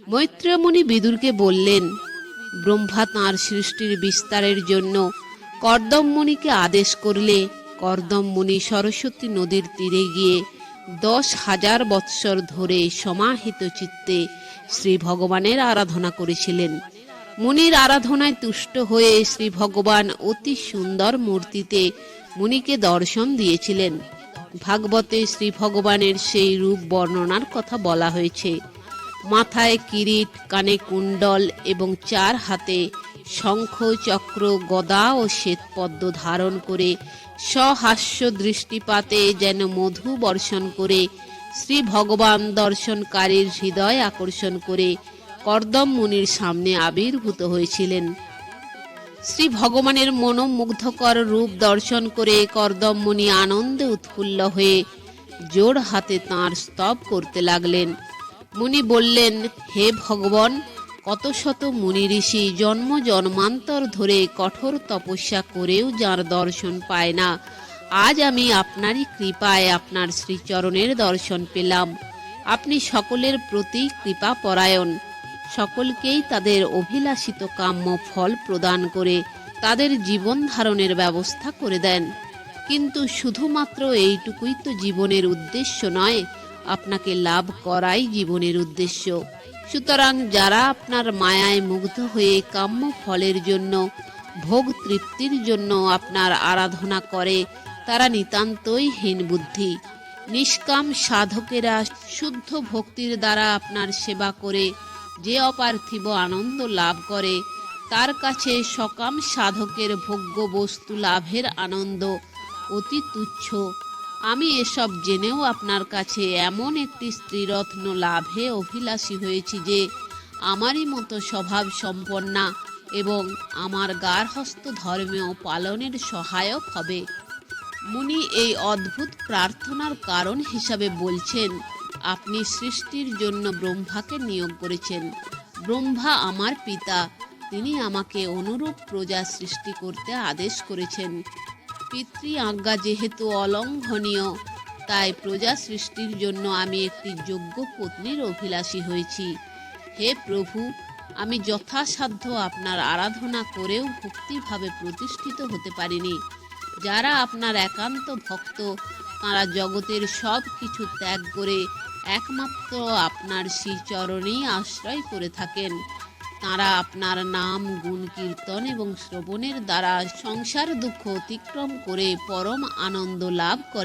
মৈত্রেয় মুনি বিদুরকে বললেন, ব্রহ্মা তাঁর সৃষ্টির বিস্তারের জন্য কর্দম মুনিকে আদেশ করলে কর্দম মুনি সরস্বতী নদীর তীরে গিয়ে 10,000 বৎসর ধরে সমাহিত চিত্তে শ্রী ভগবানের আরাধনা করেছিলেন। মুনির আরাধনায় তুষ্ট হয়ে শ্রী ভগবান অতি সুন্দর মূর্তিতে মুনিকে দর্শন দিয়েছিলেন। ভাগবতে শ্রী ভগবানের সেই রূপ বর্ণনার কথা বলা হয়েছে। মাথায় কিরিট, কানে কুণ্ডল এবং 4 হাতে শঙ্খ, চক্র, গদা ও শ্বেতপদ্ম ধারণ করে সহাস্য দৃষ্টিপাতে যেন মধু বর্ষণ করে শ্রী ভগবান দর্শনকারীর হৃদয় আকর্ষণ করে কর্দম মুনির সামনে আবির্ভূত হয়েছিলেন। শ্রী ভগবানের মনোমুগ্ধকর রূপ দর্শন করে কর্দম মুনি আনন্দে উৎফুল্ল হয়ে জোর হাতে তাঁর স্তব করতে লাগলেন। মুনি বললেন, হে ভগবান, কত শত মুনি ঋষি জন্ম জন্মান্তর ধরে কঠোর তপস্যা করেও যার দর্শন পায় না, আজ আমি আপনারই কৃপায় আপনার শ্রীচরণের দর্শন পেলাম। আপনি সকলের প্রতি কৃপা পরায়ণ, সকলকেই তাদের অভিলাষিত কাম্য ফল প্রদান করে তাদের জীবন ধারণের ব্যবস্থা করে দেন। কিন্তু শুধুমাত্র এইটুকুই তো জীবনের উদ্দেশ্য নয়, আপনাকে লাভ করাই জীবনের উদ্দেশ্য। সুতরাং যারা আপনার মায়ায় মুগ্ধ হয়ে কাম্য ফলের জন্য, ভোগ তৃপ্তির জন্য আপনার আরাধনা করে তারা নিতান্তই হীন বুদ্ধি। নিষ্কাম সাধকেরা শুদ্ধ ভক্তির দ্বারা আপনার সেবা করে যে অপার্থিব আনন্দ লাভ করে, তার কাছে সকাম সাধকের ভোগ্য বস্তু লাভের আনন্দ অতি তুচ্ছ। আমি এসব জেনেও আপনার কাছে এমন একটি স্ত্রীরত্ন লাভে অভিলাষী হয়েছি যে আমারই মতো স্বভাব সম্পন্না এবং আমার গার্হস্থ্য ধর্মেও পালনের সহায়ক হবে। মুনি এই অদ্ভুত প্রার্থনার কারণ হিসাবে বলছেন, আপনি সৃষ্টির জন্য ব্রহ্মাকে নিয়োগ করেছেন। ব্রহ্মা আমার পিতা, তিনি আমাকে অনুরূপ প্রজা সৃষ্টি করতে আদেশ করেছেন। পিতৃ আজ্ঞা যেহেতু অলঙ্ঘনীয়, তাই প্রজা সৃষ্টির জন্য আমি একটি যোগ্য পত্নীর অভিলাষী হয়েছি। হে প্রভু, আমি যথাসাধ্য আপনার আরাধনা করেও ভক্তিভাবে প্রতিষ্ঠিত হতে পারিনি। যারা আপনার একান্ত ভক্ত, তাঁরা জগতের সব কিছু ত্যাগ করে একমাত্র আপনার শ্রীচরণেই আশ্রয় করে থাকেন। তাঁরা আপনার নাম, গুণ, কীর্তন এবং শ্রবণের দ্বারা সংসার দুঃখ অতিক্রম করে পরম আনন্দ লাভ করে।